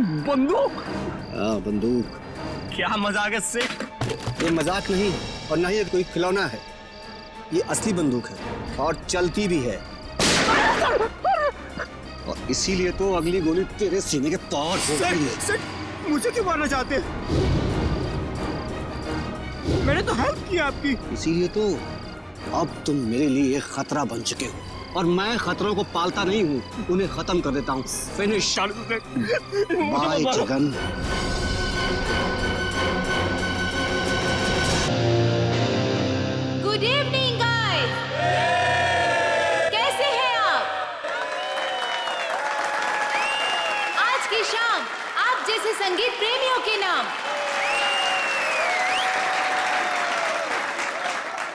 बंदूक? हाँ बंदूक। क्या मजाक है इससे? ये मजाक नहीं और ना ही ये कोई खिलौना है, ये असली बंदूक है और चलती भी है। और इसीलिए तो अगली गोली तेरे सीने के पार ठोकती है। सर, मुझे क्यों मारना चाहते हैं? मैंने तो हेल्प की आपकी। इसीलिए तो अब तुम मेरे लिए खतरा बन चुके हो और मैं खतरों को पालता नहीं हूँ, उन्हें खत्म कर देता हूँ। Finish. Bye Jagan. Good evening guys, कैसे हैं आप? आज की शाम आप जैसे संगीत प्रेमियों के नाम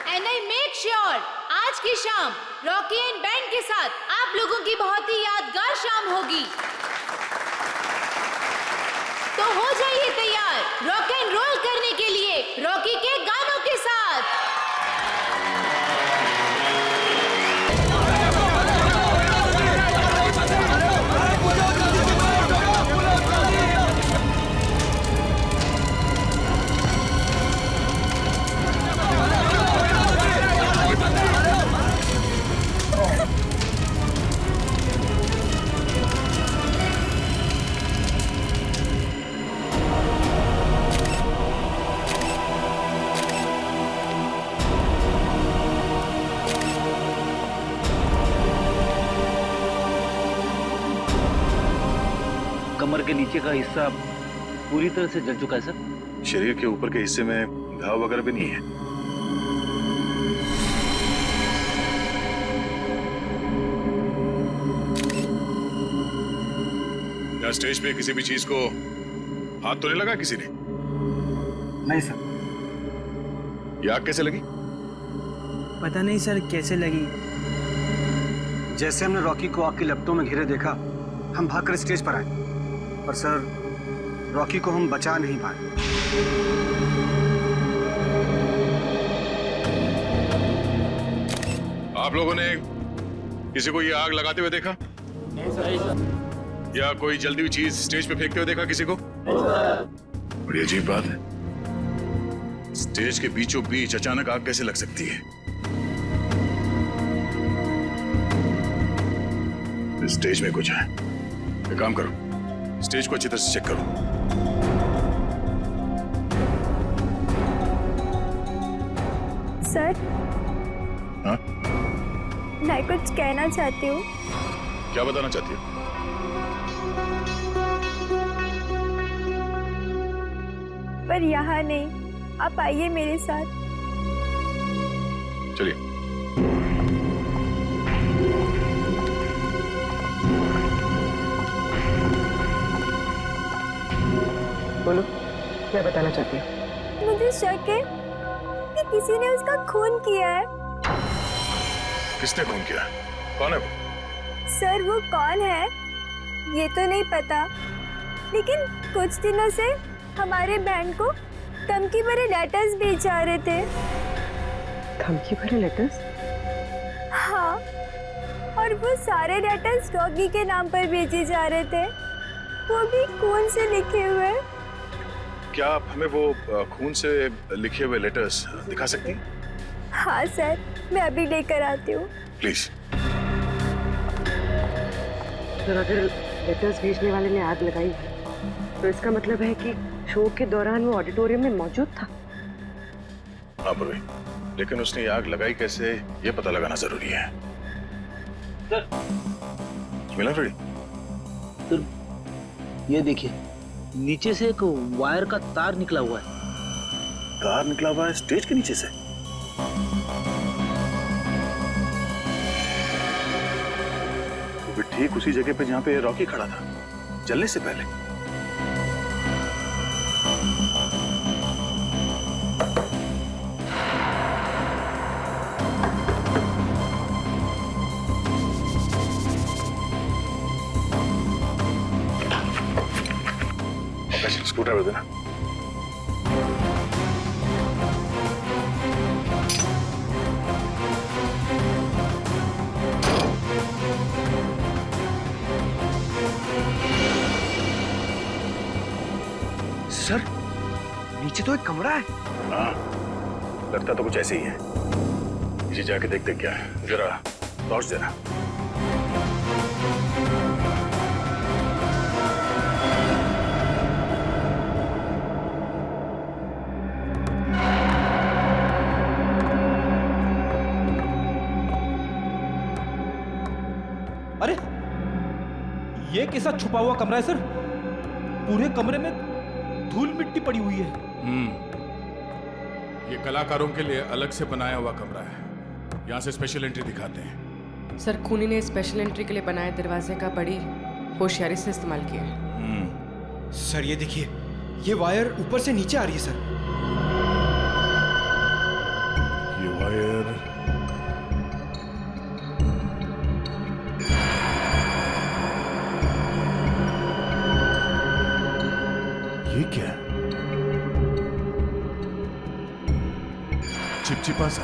एंड आई मेक श्योर आज की शाम रॉकी एंड बैंड के साथ आप लोगों की बहुत ही यादगार शाम होगी। तो हो जाइए तैयार रॉक एंड रोल करने के लिए रॉकी के गानों के साथ। कमर के नीचे का हिस्सा पूरी तरह से जल चुका है सर। शरीर के ऊपर के हिस्से में घाव वगैरह भी नहीं है। क्या स्टेज पे किसी भी चीज को हाथ तो नहीं लगा किसी ने? नहीं सर। ये आग कैसे लगी? पता नहीं सर कैसे लगी। जैसे हमने रॉकी को आग की लपटों में घिरे देखा, हम भागकर स्टेज पर आए, पर सर रॉकी को हम बचा नहीं पाए। आप लोगों ने किसी को ये आग लगाते हुए देखा? नहीं सर। या कोई जलती हुई चीज स्टेज पे फेंकते हुए देखा किसी को? बड़ी अजीब बात है, स्टेज के बीचों बीच अचानक आग कैसे लग सकती है? स्टेज में कुछ है। एक काम करो, स्टेज को अच्छी तरह से चेक करो। सर, हाँ? मैं कुछ कहना चाहती हूँ। क्या बताना चाहती हो? पर यहाँ नहीं, आप आइए मेरे साथ। चलिए। बोलो, क्या बताना चाहती हो? मुझे शक है कि किसी ने उसका खून किया है। किसने खून किया? कौन है वो? सर वो कौन है ये तो नहीं पता, लेकिन कुछ दिनों से हमारे बैंड को धमकी भरे लेटर्स भेज जा रहे थे। धमकी भरे लेटर्स? हाँ, और वो सारे लेटर्स रॉकी के नाम पर भेजे जा रहे थे, वो भी खून से लिखे हुए। क्या आप हमें वो खून से लिखे हुए लेटर्स दिखा सकती हैं? हाँ सर, मैं अभी लेकर आती हूँ। प्लीज। सर, अगर लेटर्स भेजने वाले ने आग लगाई है तो इसका मतलब है कि शो के दौरान वो ऑडिटोरियम में मौजूद था। हाँ पूर्वी, लेकिन उसने आग लगाई कैसे ये पता लगाना जरूरी है। मिला रेडी? तो ये देखिए, नीचे से एक वायर का तार निकला हुआ है। तार निकला हुआ है स्टेज के नीचे से? वो भी ठीक उसी जगह पे जहां पे रॉकी खड़ा था जलने से पहले। स्क्रूड्राइवर देना। सर, नीचे तो एक कमरा है। हाँ, लगता तो कुछ ऐसे ही है। नीचे जाके देखते क्या है, जरा टॉर्च देना। अरे ये कैसा छुपा हुआ कमरा है सर? पूरे कमरे में धूल मिट्टी पड़ी हुई है। ये कलाकारों के लिए अलग से बनाया हुआ कमरा है। यहाँ से स्पेशल एंट्री दिखाते हैं। सर खूनी ने स्पेशल एंट्री के लिए बनाए दरवाजे का बड़ी होशियारी से इस्तेमाल किया है। सर ये देखिए, ये वायर ऊपर से नीचे आ रही है सर। ये वायर ये क्या? चिपचिपा सा।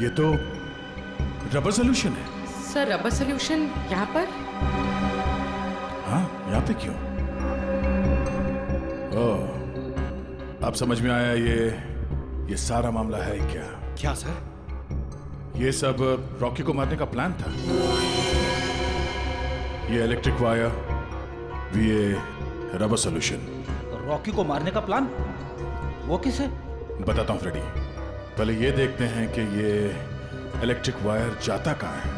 ये तो रबर सोल्यूशन है। सर रबर सोल्यूशन यहाँ पर? हाँ, यहाँ पे क्यों? ओह, अब समझ में आया। ये सारा मामला है क्या? क्या सर? ये सब रॉकी को मारने का प्लान था। ये इलेक्ट्रिक वायर, ये रबर सोल्यूशन। रॉकी को मारने का प्लान? वो किसे? बताता हूँ फ्रेडी। पहले ये देखते हैं कि ये इलेक्ट्रिक वायर जाता कहाँ है।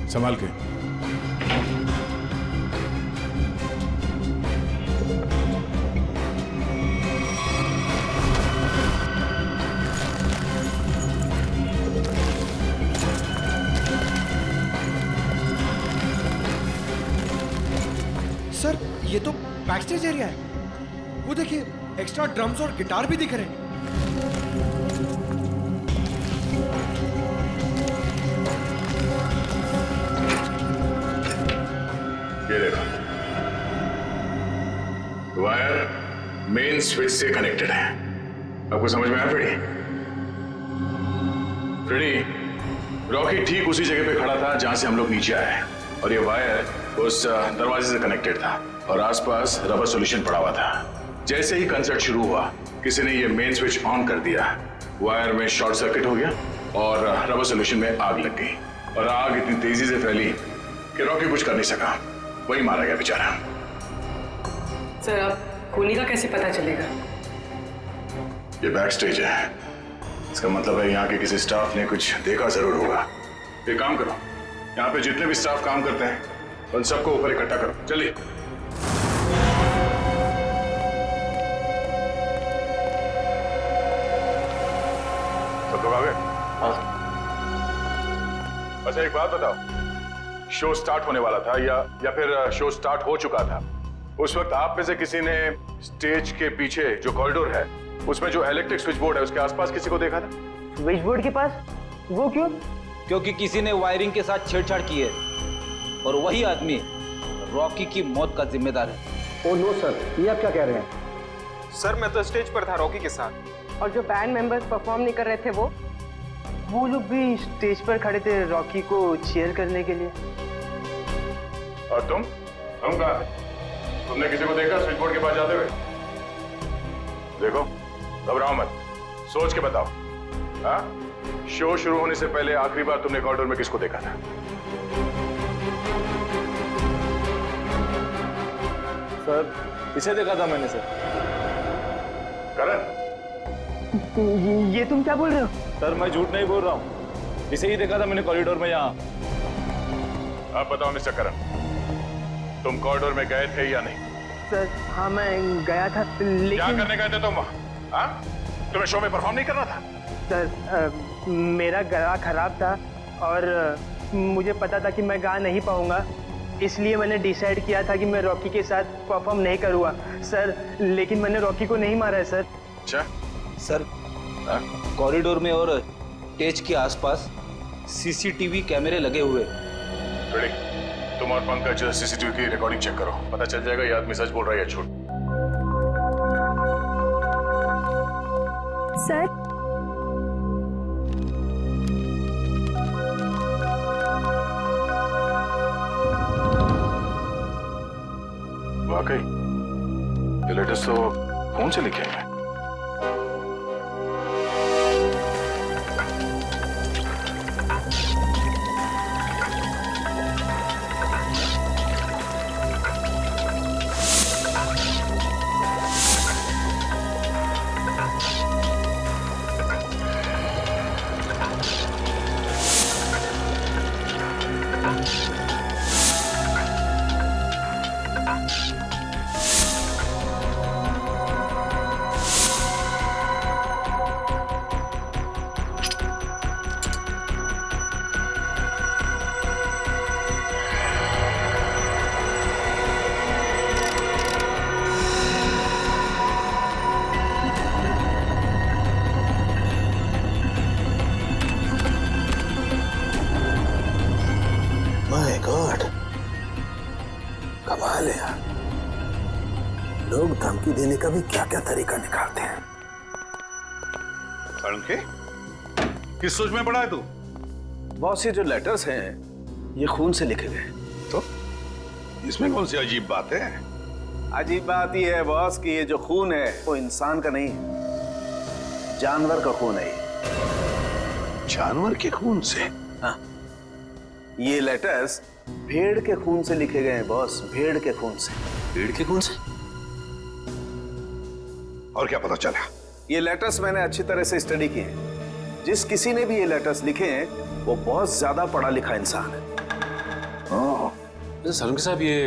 संभाल के। सर ये तो बैक स्टेज एरिया है। वो देखिए, एक्स्ट्रा ड्रम्स और गिटार भी दिख रहे हैं। ये देखो, वायर मेन स्विच से कनेक्टेड है। आपको समझ में आया फ्रेडी? फ्रेडी, रॉकी ठीक उसी जगह पे खड़ा था जहां से हम लोग नीचे आए, और ये वायर उस दरवाजे से कनेक्टेड था और आसपास रबर सोल्यूशन पड़ा हुआ था। जैसे ही कंसर्ट शुरू हुआ, किसी ने ये मेन स्विच ऑन कर दिया, वायर में शॉर्ट सर्किट हो गया और रबर सोल्यूशन में आग लग गई। और आग इतनी तेजी से फैली कि रॉकी कुछ कर नहीं सका, वही मारा गया बेचारा। सर अब खूनी का कैसे पता चलेगा? ये बैक स्टेज है, इसका मतलब है यहाँ के किसी स्टाफ ने कुछ देखा जरूर होगा। एक काम करो, यहाँ पे जितने भी स्टाफ काम करते हैं उन सबको ऊपर इकट्ठा करो। चलिए। सब लोग आ गए? अच्छा एक बात बताओ, शो स्टार्ट होने वाला था या फिर शो स्टार्ट हो चुका था? उस वक्त आप में से किसी ने स्टेज के पीछे जो कॉरिडोर है उसमें जो इलेक्ट्रिक स्विच बोर्ड है उसके आसपास किसी को देखा था? स्विच बोर्ड के पास? वो क्यों? क्योंकि किसी ने वायरिंग के साथ छेड़छाड़ की है और वही आदमी रॉकी की मौत का जिम्मेदार है। ओ नो सर, ये आप क्या कह रहे हैं? सर मैं तो स्टेज पर था रॉकी के साथ। और जो बैंड मेंबर्स परफॉर्म नहीं कर रहे थे वो लोग भी स्टेज पर खड़े थे रॉकी को चीयर करने के लिए। और तुम कहाँ? तुमने किसी को देखा स्विच बोर्ड के पास जाते हुए? देखो, घबराओ मत, सोच के बताओ। हाँ, शो शुरू होने से पहले आखिरी बार तुमने कॉरिडोर में किसको देखा था? सर इसे देखा था मैंने सर। करण, ये तुम क्या बोल रहे हो? सर मैं झूठ नहीं बोल रहा हूँ, इसे ही देखा था मैंने कॉरिडोर में यहाँ। आप बताओ मिस्टर करण, तुम कॉरिडोर में गए थे या नहीं? सर हाँ मैं गया था, लेकिन क्या करने गए थे तुम वहाँ? हाँ? तुम्हें शो में परफॉर्म नहीं करना था? सर मेरा गला खराब था और मुझे पता था कि मैं गा नहीं पाऊंगा, इसलिए मैंने डिसाइड किया था कि मैं रॉकी के साथ परफॉर्म नहीं करूँगा सर। लेकिन मैंने रॉकी को नहीं मारा है सर। अच्छा सर, कॉरिडोर में और स्टेज के आसपास सीसीटीवी कैमरे लगे हुए। रेडी, तुम और पंकज सीसीटीवी की रिकॉर्डिंग चेक करो, पता चल जाएगा ये आदमी सच बोल रहा है या झूठ। सर वाकई ये लेटर्स तो फोन से लिखे हैं। माय गॉड, कमाल है यार। लोग धमकी देने का भी क्या क्या तरीका निकालते हैं। के किस सोच में पड़ा है तू? बॉस, ये जो लेटर्स हैं ये खून से लिखे गए। तो इसमें कौन सी अजीब बात है? अजीब बात ये है बॉस कि ये जो खून है वो इंसान का नहीं है, जानवर का खून है। जानवर के खून से? हाँ, ये लेटर्स भेड़ के खून से लिखे गए हैं बॉस, भेड़ के खून से। भेड़ के खून से? और क्या पता चला? ये लेटर्स मैंने अच्छी तरह से स्टडी किए हैं। जिस किसी ने भी ये लेटर्स लिखे हैं वो बहुत ज्यादा पढ़ा लिखा इंसान है। सलून साहब, ये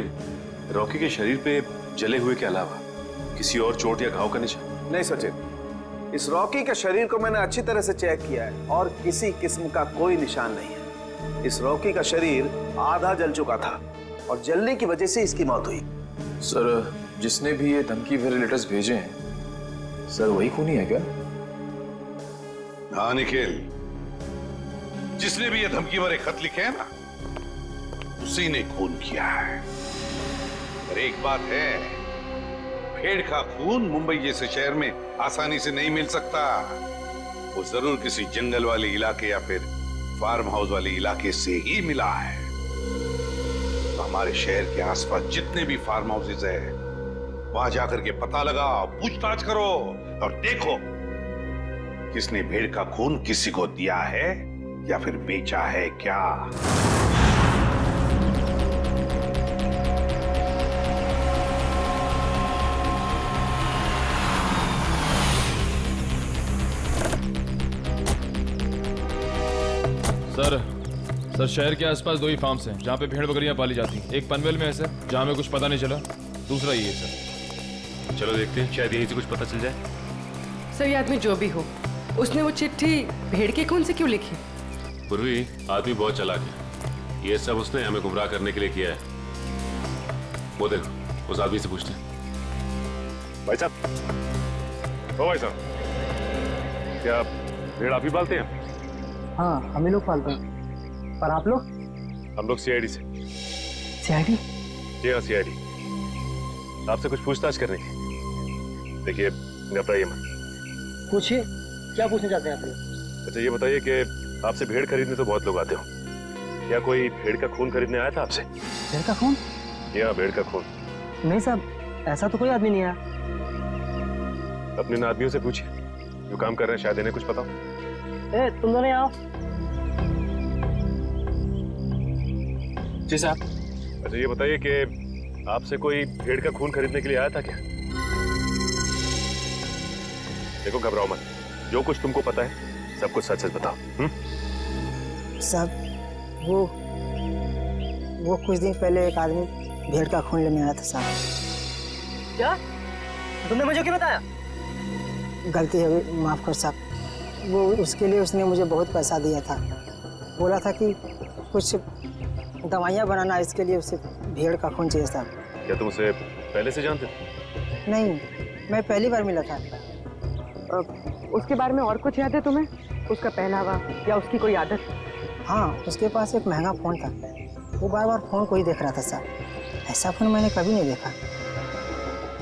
रॉकी के शरीर पे जले हुए के अलावा किसी और चोट या घाव का निशान? नहीं सचिन, इस रॉकी के शरीर को मैंने अच्छी तरह से चेक किया है और किसी किस्म का कोई निशान नहीं है। इस रॉकी का शरीर आधा जल चुका था और जलने की वजह से इसकी मौत हुई। सर, जिसने भी ये धमकी भरे लेटर्स भेजे हैं, सर वही खूनी है क्या? हाँ निखिल, जिसने भी ये धमकी भरे खत लिखे हैं ना, उसी ने खून किया है। पर एक बात है, भेड़ का खून मुंबई जैसे शहर में आसानी से नहीं मिल सकता। वो जरूर किसी जंगल वाले इलाके या फिर फार्म हाउस वाले इलाके से ही मिला है। तो हमारे शहर के आसपास जितने भी फार्म हाउसेज है, वहां जाकर के पता लगाओ, पूछताछ करो और देखो किसने भेड़ का खून किसी को दिया है या फिर बेचा है क्या। सर शहर के आसपास 2 ही फार्म्स हैं जहाँ पे भेड़ बकरियां पाली जाती हैं। एक पनवेल में है सर, जहाँ में कुछ पता नहीं चला। दूसरा ये है सर। चलो देखते हैं, शायद यहीं से कुछ पता चल जाए। सर, ये आदमी जो भी हो, उसने वो चिट्ठी भेड़ के खून से क्यों लिखी? पूर्वी, आदमी बहुत चालाक है। ये सब उसने हमें गुमराह करने के लिए किया है। वो देखो, उस आदमी से पूछते हैं। भाई साहब, ओ भाई साहब, क्या भेड़ आप ही पालते हैं? हाँ, हम ही लोग पालते हैं। पर आप लोग? हम लोग सीआईडी से। सीआईडी? जी हाँ, सीआईडी। आपसे कुछ पूछताछ करने की। देखिए, घबराइए मत। पूछिए, क्या पूछना चाहते हैं आप लोग? अच्छा, ये बताइए कि आपसे भेड़ खरीदने तो बहुत लोग आते हो, क्या कोई भेड़ का खून खरीदने आया था आपसे? भेड़ का खून? जी हाँ, भेड़ का खून। नहीं साहब, ऐसा तो कोई आदमी नहीं आया। अपने इन आदमियों से पूछिए जो काम कर रहे हैं, शायद इन्हें कुछ पता हो। तुम दोनों आओ। जी साहब। अच्छा, ये बताइए कि आपसे कोई भेड़ का खून खरीदने के लिए आया था क्या? देखो, घबराओ मत, जो कुछ तुमको पता है सब कुछ सच सच बताओ। साहब, वो कुछ दिन पहले एक आदमी भेड़ का खून लेने आया था साहब। क्या? तुमने मुझे क्यों बताया? गलती है, माफ कर साहब। वो उसके लिए उसने मुझे बहुत पैसा दिया था। बोला था कि कुछ दवाइयाँ बनाना, इसके लिए उसे भेड़ का खून चाहिए था। क्या तुम उसे पहले से जानते थे? नहीं, मैं पहली बार मिला था। उसके बारे में और कुछ याद है तुम्हें? उसका पहनावा या उसकी कोई आदत? हाँ, उसके पास एक महंगा फ़ोन था। वो बार बार फ़ोन को ही देख रहा था साहब। ऐसा फ़ोन मैंने कभी नहीं देखा।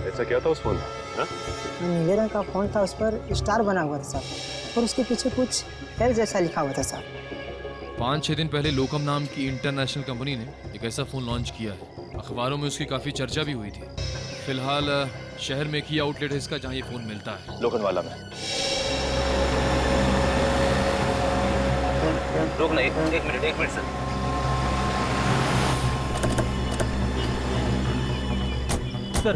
ऐसा क्या था उस फोन? नीले रंग का फोन था, उस पर स्टार बना हुआ था साहब, और उसके पीछे कुछ एल जैसा लिखा हुआ था साहब। 5-6 दिन पहले लोकम नाम की इंटरनेशनल कंपनी ने एक ऐसा फ़ोन लॉन्च किया है। अखबारों में उसकी काफ़ी चर्चा भी हुई थी। फिलहाल शहर में एक ही आउटलेट है इसका जहाँ ये फ़ोन मिलता है, लोखंडवाला में। रुकना एक मिनट सर। सर,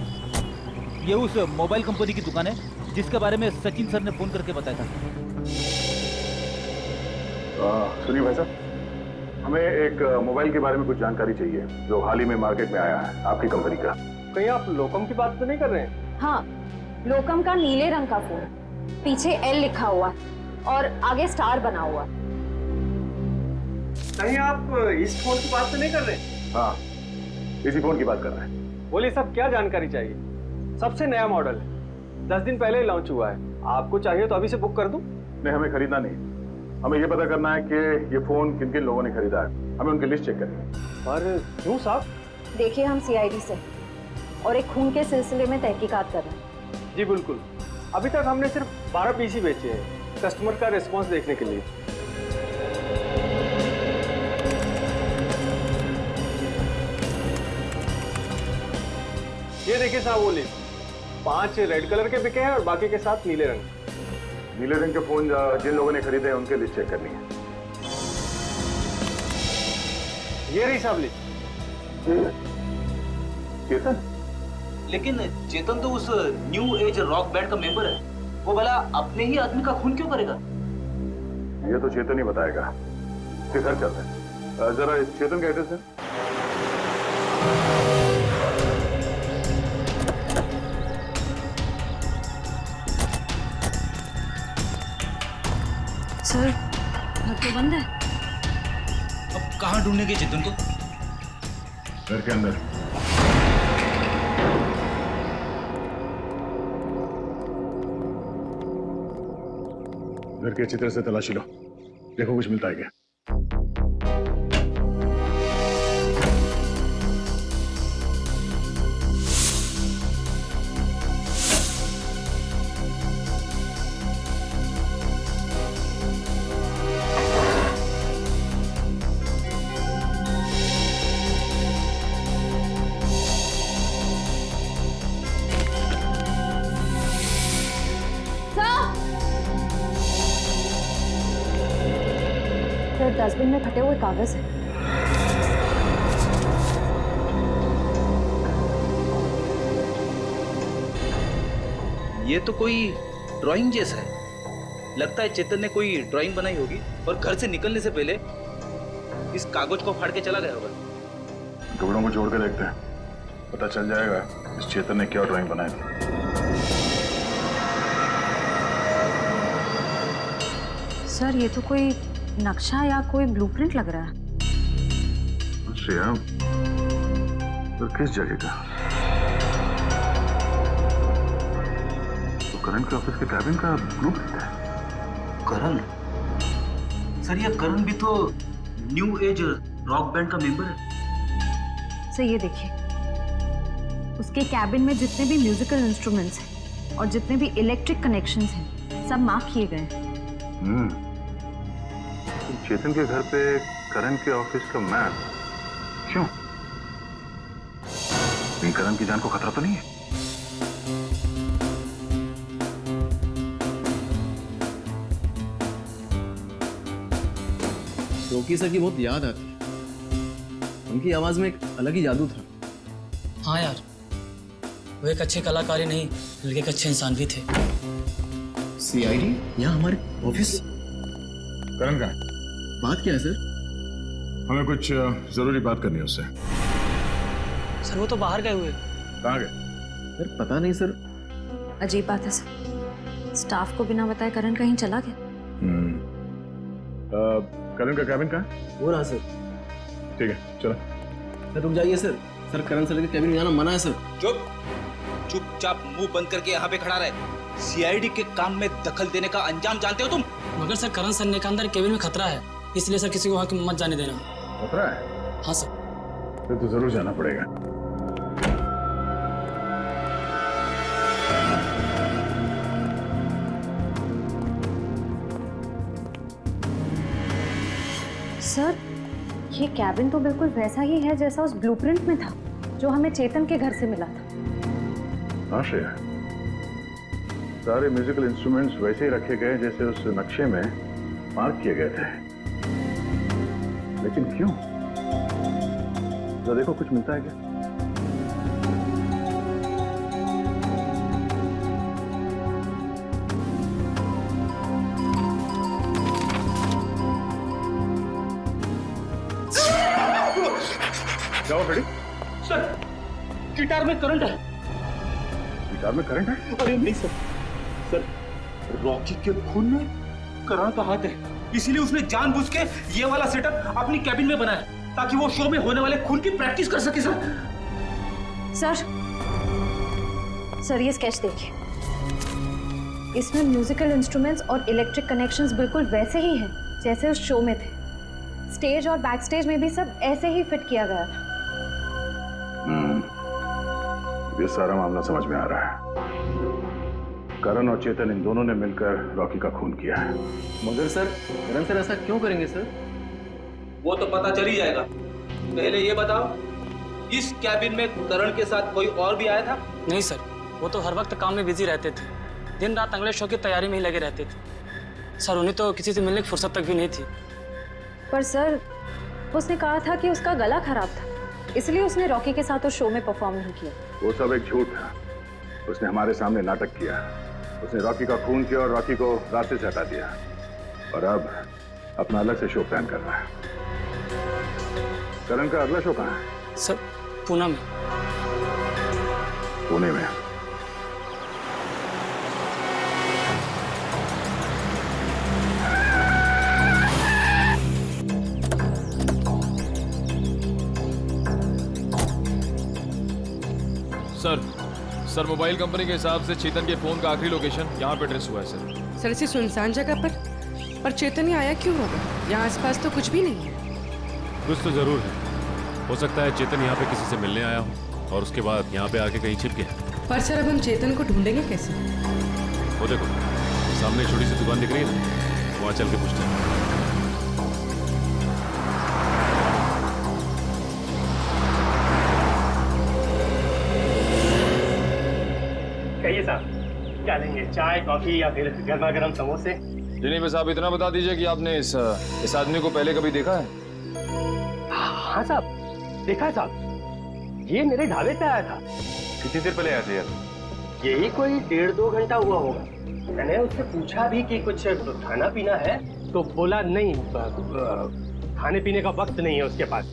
ये उस मोबाइल कंपनी की दुकान है जिसके बारे में सचिन सर ने फोन करके बताया था। सुनिए भाई साहब, हमें एक मोबाइल के बारे में कुछ जानकारी चाहिए जो हाल ही में मार्केट में आया है आपकी कंपनी का। कहीं आप लोकम की बात तो नहीं कर रहे हैं? हाँ, लोकम का नीले रंग का फोन, पीछे एल लिखा हुआ और आगे स्टार बना हुआ। कहीं आप इस फोन की बात तो नहीं कर रहे? हाँ, इसी फोन की बात कर रहे हैं। बोलिए साहब, क्या जानकारी चाहिए? सबसे नया मॉडल है, 10 दिन पहले ही लॉन्च हुआ है। आपको चाहिए तो अभी से बुक कर दूं? नहीं, हमें खरीदना नहीं। हमें ये पता करना है कि ये फोन किन किन लोगों ने खरीदा है। हमें उनकी लिस्ट चेक करनी है। और क्यों साहब? देखिए, हम CID से और एक खून के सिलसिले में तहकीकात कर रहे हैं। जी बिल्कुल। अभी तक हमने सिर्फ 12 PC बेचे हैं, कस्टमर का रिस्पॉन्स देखने के लिए। ये देखिए साहब, वो लिस्ट 5 रेड कलर के बिके हैं और बाकी के साथ नीले रंग। नीले रंग के फोन जिन लोगों ने खरीदे हैं उनके लिस्ट चेक करनी है। ये रही साहब लिस्ट। चेतन? लेकिन चेतन तो उस न्यू एज रॉक बैंड का मेंबर है, वो भला अपने ही आदमी का खून क्यों करेगा? ये तो चेतन ही बताएगा। फिर घर चलते हैं। जरा इस चेतन का एड्रेस है। सर, घर तो बंद है। अब कहाँ ढूंढेंगे चेतन को? घर के अंदर। घर के अच्छी तरह से तलाशी लो, देखो कुछ मिलता है क्या। डस्टबिन में फटे हुए कागज है। ये तो कोई ड्राइंग जैसा है। लगता है चेतन ने कोई ड्राइंग बनाई होगी और घर से निकलने से पहले इस कागज को फाड़ के चला गया होगा। टुकड़ों को जोड़ के देखते हैं, पता चल जाएगा इस चेतन ने क्या ड्राइंग बनाई थी। सर, ये तो कोई नक्शा या कोई ब्लूप्रिंट लग रहा है। श्रेया, तो किस जगह का? तो करण के ऑफिस के कैबिन का ब्लूप्रिंट है। करण? सर, ये करण भी तो न्यू एज रॉक बैंड का मेंबर है। सर, ये देखिए, उसके कैबिन में जितने भी म्यूजिकल इंस्ट्रूमेंट्स हैं और जितने भी इलेक्ट्रिक कनेक्शंस हैं, सब मार्क किए गए हैं। चेतन के घर पे करण के ऑफिस का मैप क्यों? कहीं करण की जान को खतरा तो नहीं है? रॉकी सर की बहुत याद आती है। उनकी आवाज में एक अलग ही जादू था। हाँ यार, वो एक अच्छे कलाकार ही नहीं बल्कि एक अच्छे इंसान भी थे। CID यहाँ हमारे ऑफिस। करण का बात क्या है सर? हमें कुछ जरूरी बात करनी है उससे। सर, वो तो बाहर गए हुए। कहाँ गए? सर पता नहीं सर। अजीब बात है सर, स्टाफ को बिना बताए करण कहीं चला गया। करण का कैबिन कहाँ है? वो रहा सर। ठीक है, चलो। सर रुक जाइए सर। सर, करण सर के कैबिन में जाना मना है सर। चुपचाप मुंह बंद करके यहाँ पे खड़ा रहे। CID के काम में दखल देने का अंजाम जानते हो तुम? मगर सर, करण सर ने कहा अंदर केबिन में खतरा है, इसलिए सर किसी को वहाँ मत जाने देना। खतरा है? हाँ सर। फिर तो जरूर जाना पड़ेगा। सर, ये कैबिन तो बिल्कुल वैसा ही है जैसा उस ब्लूप्रिंट में था जो हमें चेतन के घर से मिला था। हाँ श्रेया, सारे म्यूजिकल इंस्ट्रूमेंट्स वैसे ही रखे गए जैसे उस नक्शे में मार्क किए गए थे। लेकिन क्यों? तो देखो कुछ मिलता है क्या? जाओ खड़ी। सर, गिटार में करंट है। गिटार में करंट है? अरे नहीं सर, सर रॉकी के खून में करण का हाथ है, इसीलिए उसने जानबूझ के ये वाला सेटअप अपनी कैबिन में बनाया ताकि वो शो में होने वाले खून की प्रैक्टिस कर सके। सर ये स्केच देखिए, इसमें म्यूजिकल इंस्ट्रूमेंट्स और इलेक्ट्रिक कनेक्शंस बिल्कुल वैसे ही हैं जैसे उस शो में थे। स्टेज और बैक स्टेज में भी सब ऐसे ही फिट किया गया था। ये सारा मामला समझ में आ रहा है। करण और चेतन इन दोनों ने मिलकर रॉकी का खून किया है। मगर सर, करण सर ऐसा क्यों करेंगे सर? वो तो पता चल ही जाएगा। पहले ये बताओ, इस कैबिन में करण के साथ कोई और भी आया था? नहीं सर, वो तो हर वक्त काम में बिजी रहते थे, दिन रात अगले शो की तैयारी में ही लगे रहते थे। सर उन्हें तो किसी से मिलने की फुर्सत तक भी नहीं थी। पर सर, उसने कहा था कि उसका गला खराब था, इसलिए उसने रॉकी के साथ उस शो में परफॉर्म नहीं किया। वो सब एक झूठ था। उसने हमारे सामने नाटक किया। उसने रॉकी का खून किया और रॉकी को रास्ते से हटा दिया, और अब अपना अलग से शो प्लान कर रहा है। करण का अगला शो कहाँ है? सर पूना में। पुणे में? सर मोबाइल कंपनी के हिसाब से चेतन के फोन का आखिरी लोकेशन यहाँ पे ट्रेस हुआ है सर। सर इसी सुनसान जगह पर चेतन ही आया क्यों होगा? यहाँ आसपास तो कुछ भी नहीं है। कुछ तो जरूर है। हो सकता है चेतन यहाँ पे किसी से मिलने आया हो और उसके बाद यहाँ पे आके कहीं छिप गया। पर सर अब हम चेतन को ढूंढेंगे कैसे? वो देखो सामने छोटी सी दुकान दिख रही है ना, वहाँ चल के पूछते हैं। कहिए साहब, क्या लेंगे? चाय, कॉफी या फिर गर्मा गर्म समोसे? जी बस आप इतना बता दीजिए कि आपने इस आदमी को पहले कभी देखा है? हाँ साहब, देखा है साहब। ये मेरे ढाबे पे आया था। कितनी देर पहले आया था यार? यही कोई 1.5-2 घंटा हुआ होगा। मैंने उससे पूछा भी कि कुछ खाना पीना है, तो बोला नहीं, खाने पीने का वक्त नहीं है उसके पास।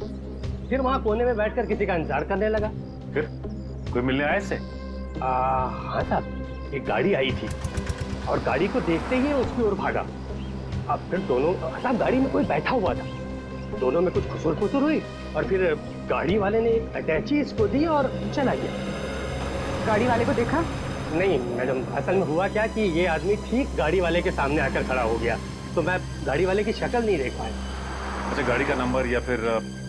फिर वहाँ कोने में बैठकर किसी का इंतजार करने लगा। फिर कोई मिलने आया इससे? हाँ साहब, एक गाड़ी आई थी और गाड़ी को देखते ही उसकी ओर भागा। अब फिर दोनों, साहब गाड़ी में कोई बैठा हुआ था, दोनों में कुछ खुसुर हुई और फिर गाड़ी वाले ने एक अटैची इसको दी और चला गया। गाड़ी वाले को देखा? नहीं मैडम, असल में हुआ क्या कि ये आदमी ठीक गाड़ी वाले के सामने आकर खड़ा हो गया, तो मैं गाड़ी वाले की शक्ल नहीं देख पाया। अच्छा, गाड़ी का नंबर या फिर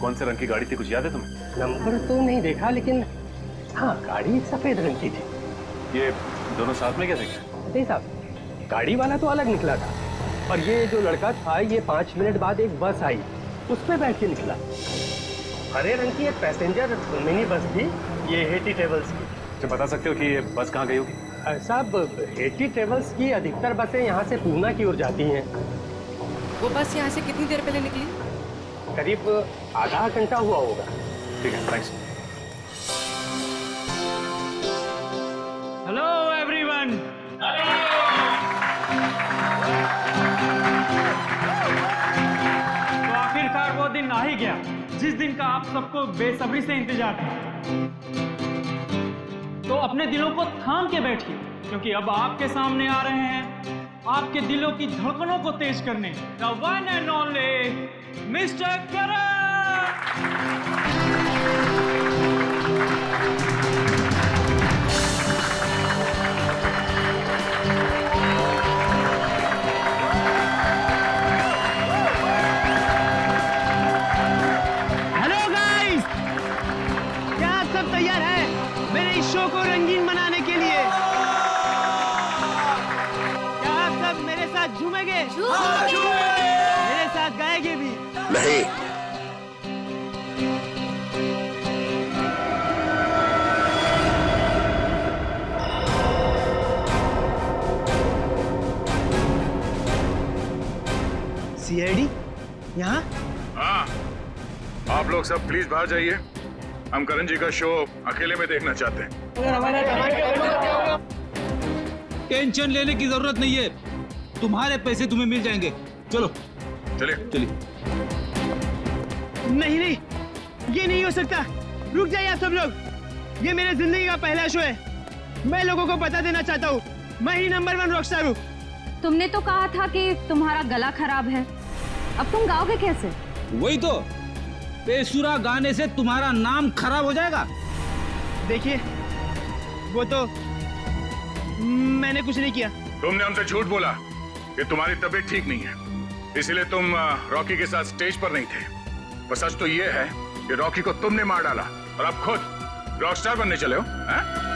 कौन से रंग की गाड़ी थी, कुछ याद है तुम्हें? नंबर तो नहीं देखा, लेकिन हाँ गाड़ी सफेद रंग की थी। ये दोनों साथ में कैसे गए? नहीं साहब, गाड़ी वाला तो अलग निकला था और ये जो लड़का था, ये 5 मिनट बाद एक बस आई, उस पर बैठ के निकला। हरे रंग की एक पैसेंजर मिनी बस थी, ये हेटी ट्रेवल्स की। तो बता सकते हो कि ये बस कहाँ गई होगी? साहब, हेटी ट्रेवल्स की अधिकतर बसें यहाँ से पूना की ओर जाती हैं। वो बस यहाँ से कितनी देर पहले निकली? करीब आधा घंटा हुआ होगा। ठीक है, थैंक्स। Hello everyone. तो आखिरकार वो दिन आ ही गया जिस दिन का आप सबको बेसब्री से इंतजार था। तो अपने दिलों को थाम के बैठिए, क्योंकि अब आपके सामने आ रहे हैं आपके दिलों की धड़कनों को तेज करने the one and only mister Karan. Hello guys, क्या आप सब तैयार हैं मेरे इस शो को रंगीन बनाने के लिए? क्या आप सब मेरे साथ झूमेंगे? मेरे साथ गाएंगे भी? नहीं। सीआईडी यहाँ? हाँ, आप लोग सब प्लीज बाहर जाइए। हम करण जी का शो अकेले में देखना चाहते हैं। टेंशन लेने की जरूरत नहीं है, तुम्हारे पैसे तुम्हें मिल जाएंगे। चलो चलिए चलिए। नहीं नहीं, ये नहीं हो सकता। रुक जाइए आप सब लोग, ये मेरे जिंदगी का पहला शो है। मैं लोगों को बता देना चाहता हूँ, मैं ही नंबर 1 रॉकस्टार हूँ। तुमने तो कहा था कि तुम्हारा गला खराब है, अब तुम गाओगे कैसे? वही तो, बेसुरा गाने से तुम्हारा नाम खराब हो जाएगा। देखिए, वो तो मैंने कुछ नहीं किया। तुमने हमसे झूठ बोला कि तुम्हारी तबीयत ठीक नहीं है, इसीलिए तुम रॉकी के साथ स्टेज पर नहीं थे। पर सच तो ये है कि रॉकी को तुमने मार डाला और अब खुद रॉकस्टार बनने चले हो, हैं?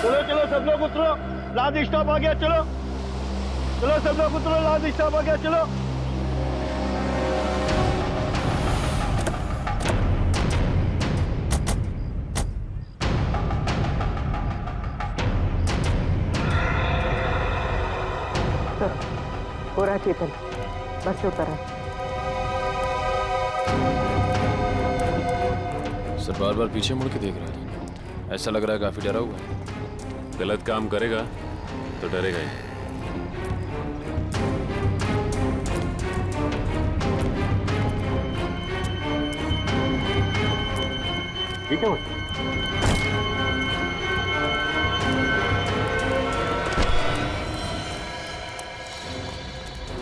चलो चलो सब लोग उतरो, लास्ट स्टॉप आ गया। चलो चलो सब लोग उतरो, लास्ट स्टॉप आ गया। चलो हो रहा चेतन, बस से उतर। सर बार बार पीछे मुड़ के देख रहा था, ऐसा लग रहा है काफी डरा हुआ है। गलत काम करेगा तो डरेगा ही। ठीक है।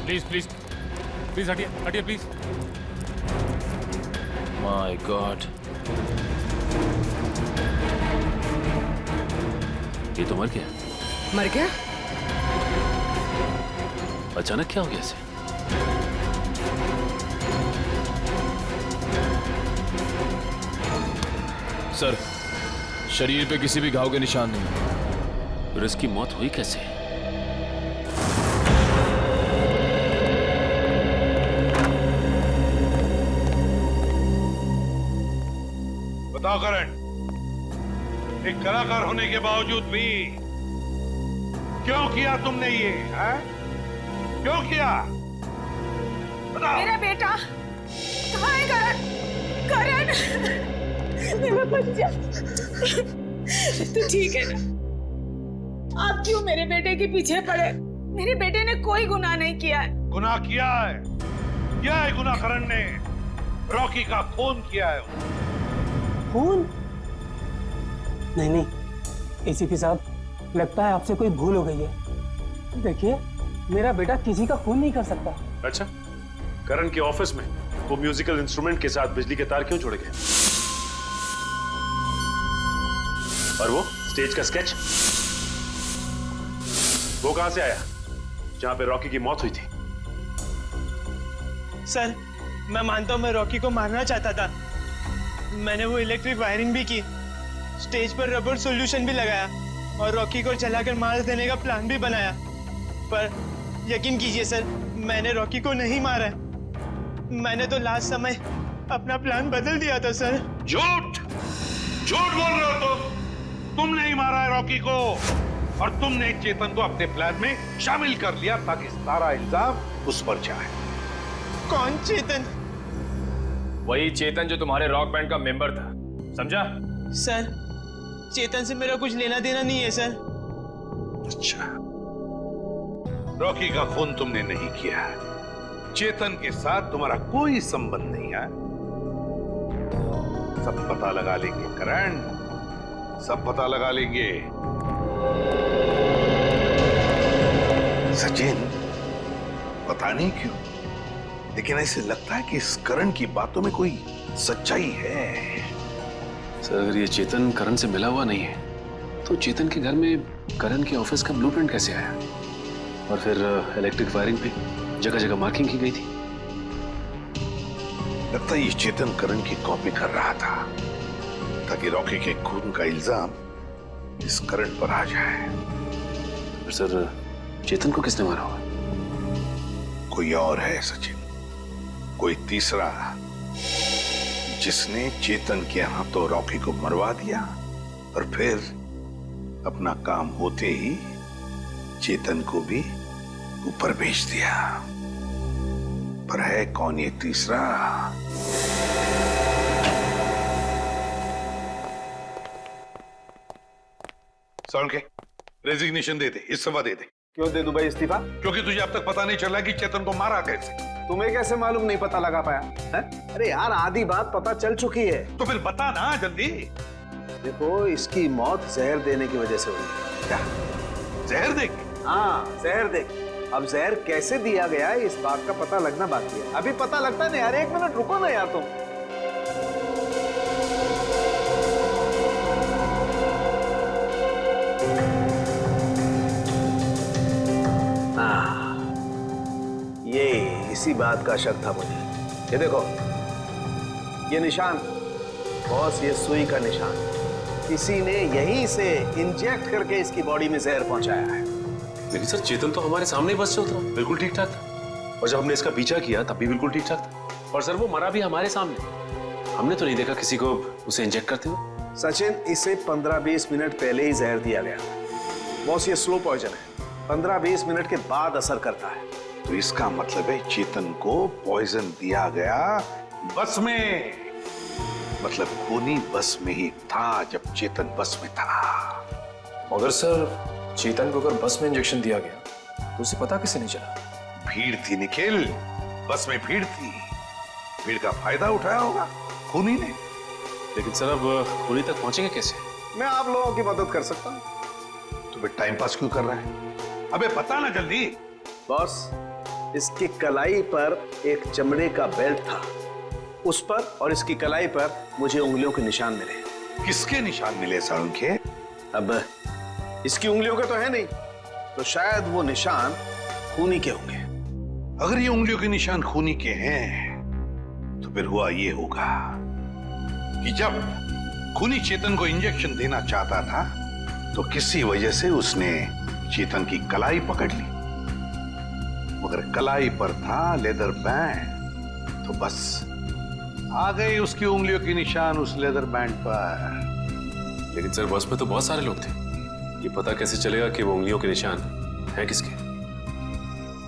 प्लीज प्लीज प्लीज हटिए हटिए प्लीज। माय गॉड, ये तो मर गया। मर गया? अचानक क्या हो गया इसे? सर, शरीर पे किसी भी घाव के निशान नहीं। फिर इसकी मौत हुई कैसे? बताओ करण, एक कलाकार होने के बावजूद भी क्यों किया तुमने ये? है? क्यों किया? बताओ। मेरा बेटा कहाँ है? करण, करण, मेरा बच्चा, तू ठीक है ना? आप क्यों मेरे बेटे के पीछे पड़े? मेरे बेटे ने कोई गुनाह नहीं किया है। गुनाह किया है, क्या है गुनाह? करण ने रॉकी का खून किया है। खून? नहीं नहीं एसीपी साहब, लगता है आपसे कोई भूल हो गई है। देखिए, मेरा बेटा किसी का खून नहीं कर सकता। अच्छा, करण के ऑफिस में वो म्यूजिकल इंस्ट्रूमेंट के साथ बिजली के तार क्यों जोड़े गए? और वो स्टेज का स्केच, वो कहां से आया जहां पे रॉकी की मौत हुई थी? सर, मैं मानता हूं मैं रॉकी को मारना चाहता था। मैंने वो इलेक्ट्रिक वायरिंग भी की, स्टेज पर रबर सॉल्यूशन भी लगाया और रॉकी को जलाकर मार देने का प्लान भी बनाया। पर यकीन कीजिए सर, मैंने रॉकी को नहीं मारा है। मैंने तो लास्ट समय अपना प्लान बदल दिया था सर। झूठ, झूठ बोल रहे हो तुम नहीं मारा है रॉकी को, और तुमने चेतन को अपने प्लान में शामिल कर लिया ताकि सारा इल्जाम उस पर जाए। कौन चेतन? वही चेतन जो तुम्हारे रॉक बैंड का मेंबर था, समझा? सर, चेतन से मेरा कुछ लेना देना नहीं है सर। अच्छा, रॉकी का खून तुमने नहीं किया, चेतन के साथ तुम्हारा कोई संबंध नहीं है। सब पता लगा लेंगे करण, सब पता लगा लेंगे। सचिन, पता नहीं क्यों लेकिन ऐसे लगता है कि इस करण की बातों में कोई सच्चाई है। सर, अगर ये चेतन करण से मिला हुआ नहीं है तो चेतन के घर में करण के ऑफिस का ब्लूप्रिंट कैसे आया? और फिर इलेक्ट्रिक वायरिंग पे जगह जगह मार्किंग की गई थी। लगता है ये चेतन करण की कॉपी कर रहा था ताकि रॉकी के खून का इल्जाम इस करण पर आ जाए। पर सर, चेतन को किसने मारा होगा? कोई और है सचिन, कोई तीसरा, जिसने चेतन के हाथों रॉकी को मरवा दिया और फिर अपना काम होते ही चेतन को भी ऊपर भेज दिया। पर है कौन ये तीसरा? के रेजिग्नेशन दे दे, इस्तीफा दे दे। क्यों दे दूं भाई इस्तीफा? क्योंकि तुझे अब तक पता नहीं चला कि चेतन को मारा कैसे। तुम्हें कैसे मालूम नहीं पता लगा पाया है? अरे यार, आधी बात पता चल चुकी है। तो फिर बता ना जल्दी। देखो, इसकी मौत जहर देने की वजह से हुई। क्या जहर दे? हाँ, जहर दे। अब जहर कैसे दिया गया है इस बात का पता लगना बाकी है। अभी पता लगता नहीं यार, 1 मिनट रुको ना यार तुम। ये इसी बात का शक था मुझे। ये देखो, ये निशान बॉस, ये सुई का निशान किसी ने यहीं से इंजेक्ट करके इसकी बॉडी में जहर पहुंचाया है। लेकिन सर, चेतन तो हमारे सामने बस से उतरा, बिल्कुल ठीक ठाक था। और जब हमने इसका पीछा किया तब भी बिल्कुल ठीक ठाक था। और सर, वो मरा भी हमारे सामने, हमने तो नहीं देखा किसी को उसे इंजेक्ट करते हुए। सचिन, इसे 15-20 मिनट पहले ही जहर दिया गया। बॉस, ये स्लो पॉइजन है, 15-20 मिनट के बाद असर करता है। तो इसका मतलब है चेतन को पॉइजन दिया गया बस में। मतलब खूनी बस में ही था जब चेतन बस में था। मगर सर, चेतन को अगर बस में इंजेक्शन दिया गया तो उसे पता कैसे नहीं चला? भीड़ थी निखिल, बस में भीड़ थी, भीड़ का फायदा उठाया होगा खूनी ने। लेकिन सर, अब खूनी तक पहुंचेंगे कैसे? मैं आप लोगों की मदद कर सकता हूँ। तो फिर टाइम पास क्यों कर रहा है? अबे बता ना जल्दी। बॉस, इसकी कलाई पर एक चमड़े का बेल्ट था, उस पर और इसकी कलाई पर मुझे उंगलियों के निशान मिले। किसके निशान मिले सारुण के? अब इसकी उंगलियों के तो है नहीं, तो शायद वो निशान खूनी के होंगे। अगर ये उंगलियों के निशान खूनी के हैं तो फिर हुआ ये होगा कि जब खूनी चेतन को इंजेक्शन देना चाहता था तो किसी वजह से उसने चेतन की कलाई पकड़ ली, मगर कलाई पर था लेदर बैंड, तो बस आ गए उसकी उंगलियों के निशान उस लेदर बैंड पर। लेकिन सर, बस में तो बहुत सारे लोग थे, ये पता कैसे चलेगा कि वो उंगलियों के निशान हैं किसके?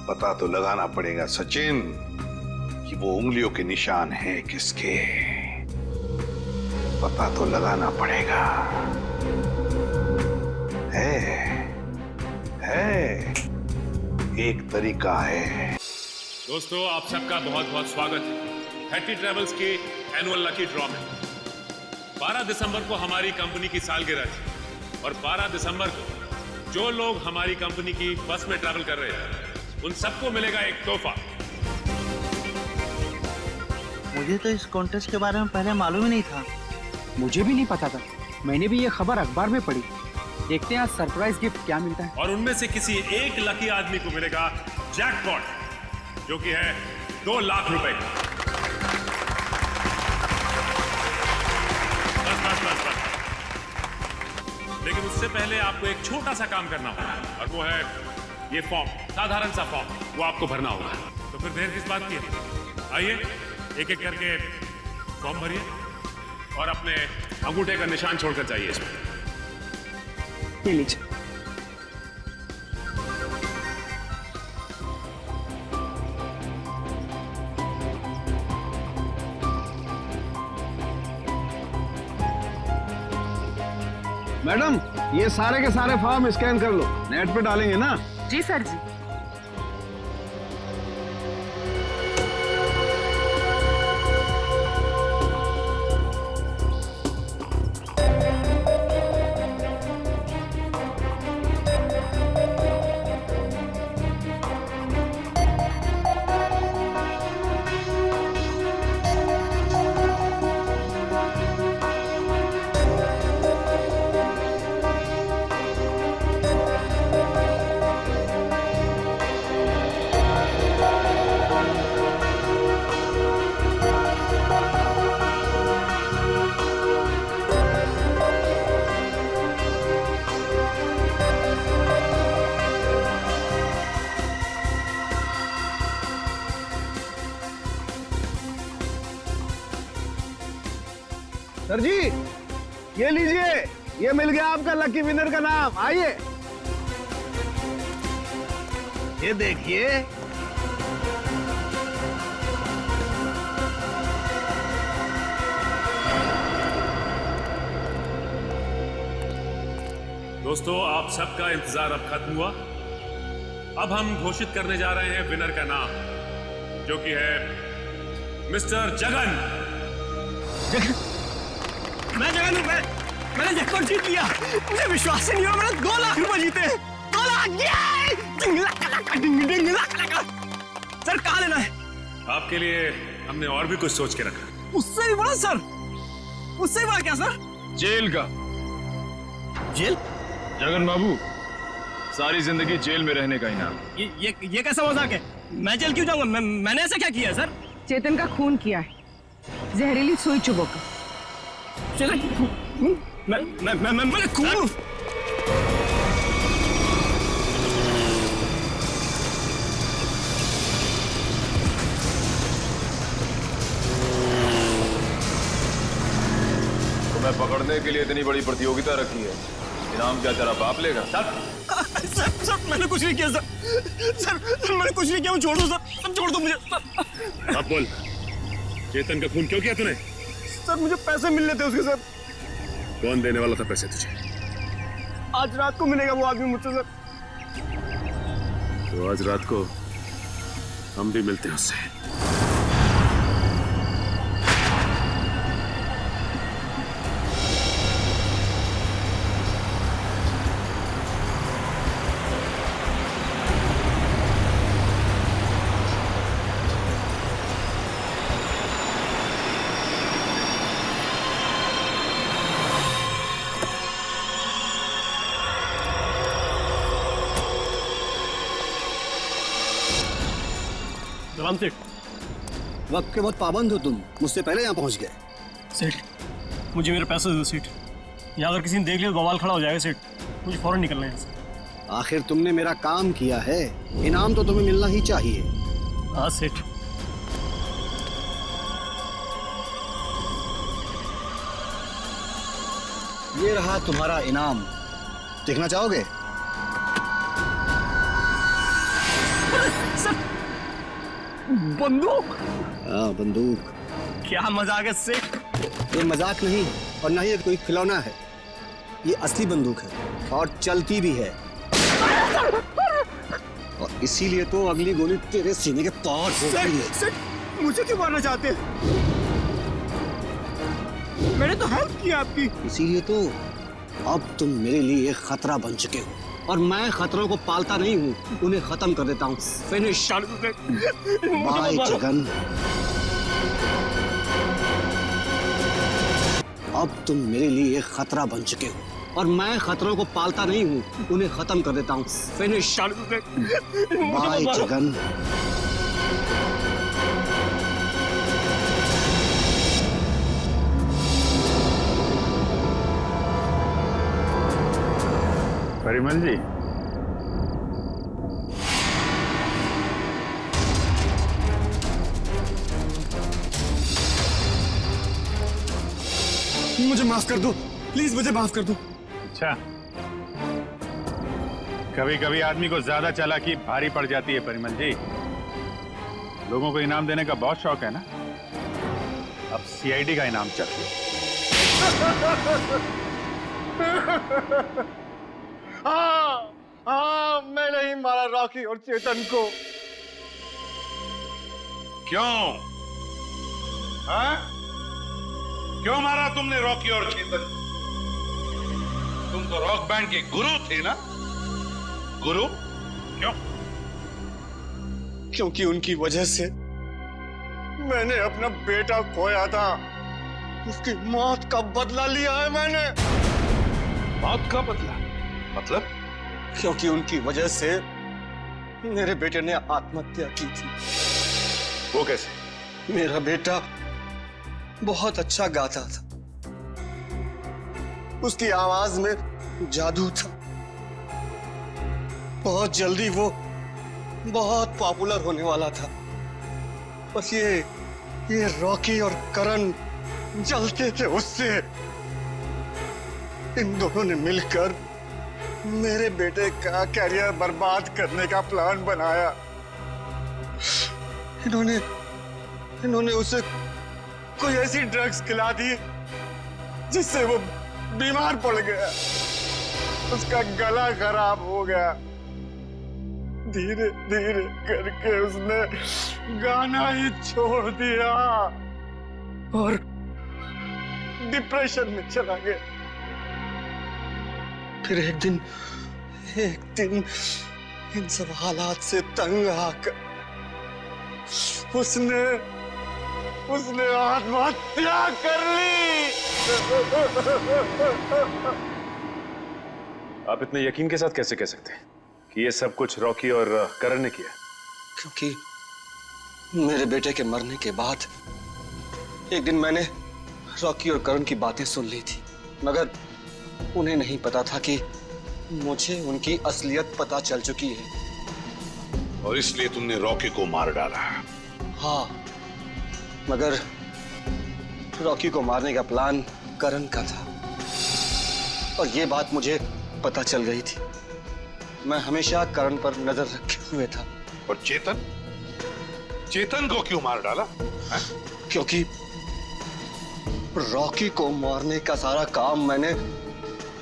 पता तो लगाना पड़ेगा सचिन कि वो उंगलियों के निशान हैं किसके। पता तो लगाना पड़ेगा। है एक तरीका है। दोस्तों, आप सबका बहुत बहुत स्वागत है हैट्टी ट्रैवल्स के एनुअल लकी ड्रॉ में। 12 दिसंबर को हमारी कंपनी की सालगिरह थी और 12 दिसंबर को जो लोग हमारी कंपनी की बस में ट्रैवल कर रहे हैं उन सबको मिलेगा एक तोहफा। मुझे तो इस कॉन्टेस्ट के बारे में पहले मालूम ही नहीं था। मुझे भी नहीं पता था, मैंने भी ये खबर अखबार में पढ़ी। देखते हैं आज सरप्राइज गिफ्ट क्या मिलता है। और उनमें से किसी एक लकी आदमी को मिलेगा जैकपॉट, जो कि है 2 लाख रुपए का। बस। लेकिन उससे पहले आपको एक छोटा सा काम करना होगा और वो है ये फॉर्म, साधारण सा फॉर्म, वो आपको भरना होगा। तो फिर देर किस बात की है? आइए एक एक करके फॉर्म भरिए और अपने अंगूठे का निशान छोड़कर जाइए इसमें। ये लीजिए। मैडम, ये सारे के सारे फॉर्म स्कैन कर लो, नेट पे डालेंगे ना। जी सर जी। सर जी, ये लीजिए, ये मिल गया आपका लकी विनर का नाम। आइए, ये देखिए। दोस्तों, आप सबका इंतजार अब खत्म हुआ। अब हम घोषित करने जा रहे हैं विनर का नाम, जो कि है मिस्टर जगन। मैं जगन हूँ। मैंने जैकपॉट जीत लिया। मुझे विश्वास ही नहीं हुआ, मैंने 2 लाख रुपए जीते। 2 लाख। सर कहाँ लेना है? आपके लिए हमने और भी कुछ सोच के रखा। उससे भी बड़ा सर? उससे भी बड़ा क्या सर? जेल का। जेल? जगन बाबू, सारी जिंदगी जेल में रहने का इनाम। ये कैसा मजाक है? मैं जेल क्यों जाऊंगा? मैंने ऐसा क्या किया है सर? चेतन का खून किया है, जहरीली सुई चुभोकर। मैंने खून? तुम्हें पकड़ने के लिए इतनी बड़ी प्रतियोगिता रखी है, इनाम क्या तेरा बाप लेगा? सर मैंने कुछ नहीं किया सर मैंने कुछ नहीं किया। मैं छोड़ दो सर छोड़ दो मुझे सर। अब बोल, चेतन का खून क्यों किया तूने? सर मुझे पैसे मिलने थे उसके सर। कौन देने वाला था पैसे तुझे? आज रात को मिलेगा वो आदमी मुझसे सर। तो आज रात को हम भी मिलते हैं उससे। राम सेठ, वक्त के बहुत पाबंद हो तुम, मुझसे पहले यहाँ पहुँच गए। सेठ मुझे मेरे पैसे दे दो सेठ। या अगर किसी ने देख लिया तो बवाल खड़ा हो जाएगा सेठ। मुझे फौरन निकलना है यहाँ से। आखिर तुमने मेरा काम किया है, इनाम तो तुम्हें मिलना ही चाहिए। हाँ सेठ। ये रहा तुम्हारा इनाम, देखना चाहोगे? बंदूक? हाँ बंदूक। क्या मजाक है सेठ? ये मजाक नहीं और ना ही ये कोई खिलौना है, ये असली बंदूक है और चलती भी है। और इसीलिए तो अगली गोली तेरे सीने के पार होती है। सेठ मुझे क्यों मारना चाहते हैं? मैंने तो हेल्प किया आपकी। इसीलिए तो अब तुम मेरे लिए खतरा बन चुके हो और मैं खतरों को पालता नहीं हूँ, उन्हें खत्म कर देता हूँ। फिनिश। बाय जगन। अब तुम मेरे लिए खतरा बन चुके हो और मैं खतरों को पालता नहीं हूँ, उन्हें खत्म कर देता हूँ। फिनिश। बाय जगन। परिमल जी, मुझे माफ कर दो, प्लीज मुझे माफ कर दो। अच्छा, कभी कभी आदमी को ज्यादा चालाकी भारी पड़ जाती है परिमल जी। लोगों को इनाम देने का बहुत शौक है ना, अब सीआईडी का इनाम चाहिए। हाँ हाँ, मैंने ही मारा रॉकी और चेतन को। क्यों? हाँ? क्यों मारा तुमने रॉकी और चेतन? तुम तो रॉक बैंड के गुरु थे ना? गुरु? क्यों? क्योंकि उनकी वजह से मैंने अपना बेटा खोया था। उसकी मौत का बदला लिया है मैंने। मौत का बदला? मतलब? क्योंकि उनकी वजह से मेरे बेटे ने आत्महत्या की थी। वो कैसे? मेरा बेटा बहुत अच्छा गाता था। उसकी आवाज में जादू था। बहुत जल्दी वो बहुत पॉपुलर होने वाला था। बस ये रॉकी और करण जलते थे उससे। इन दोनों ने मिलकर मेरे बेटे का कैरियर बर्बाद करने का प्लान बनाया। इन्होंने उसे कोई ऐसी ड्रग्स खिला दी जिससे वो बीमार पड़ गया। उसका गला खराब हो गया। धीरे धीरे करके उसने गाना ही छोड़ दिया और डिप्रेशन में चला गया। फिर एक दिन इन सब हालात से तंग आकर उसने आत्महत्या कर ली। आप इतने यकीन के साथ कैसे कह सकते हैं कि ये सब कुछ रॉकी और करण ने किया? क्योंकि मेरे बेटे के मरने के बाद एक दिन मैंने रॉकी और करण की बातें सुन ली थी, मगर उन्हें नहीं पता था कि मुझे उनकी असलियत पता चल चुकी है। और इसलिए तुमने रॉकी को मार डाला? हाँ, मगर रॉकी को मारने का प्लान करण का था और ये बात मुझे पता चल गई थी। मैं हमेशा करण पर नजर रखे हुए था। और चेतन को क्यों मार डाला? है? क्योंकि रॉकी को मारने का सारा काम मैंने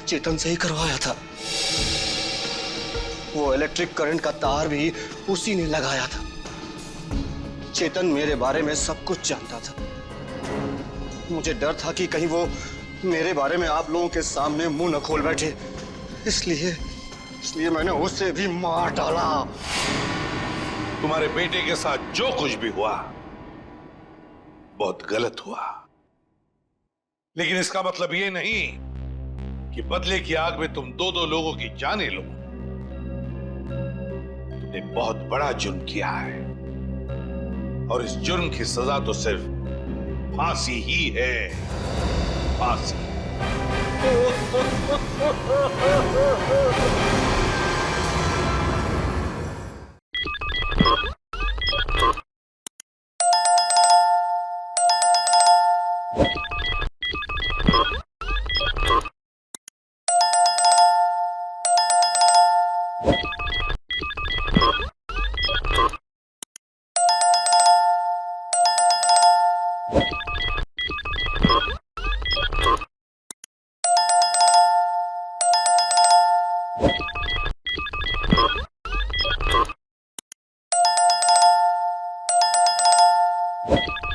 चेतन से ही करवाया था। वो इलेक्ट्रिक करंट का तार भी उसी ने लगाया था। चेतन मेरे बारे में सब कुछ जानता था। मुझे डर था कि कहीं वो मेरे बारे में आप लोगों के सामने मुंह न खोल बैठे, इसलिए मैंने उसे भी मार डाला। तुम्हारे बेटे के साथ जो कुछ भी हुआ बहुत गलत हुआ, लेकिन इसका मतलब ये नहीं कि बदले की आग में तुम दो लोगों की जानें लो। तुमने बहुत बड़ा जुर्म किया है और इस जुर्म की सजा तो सिर्फ फांसी ही है। फांसी। You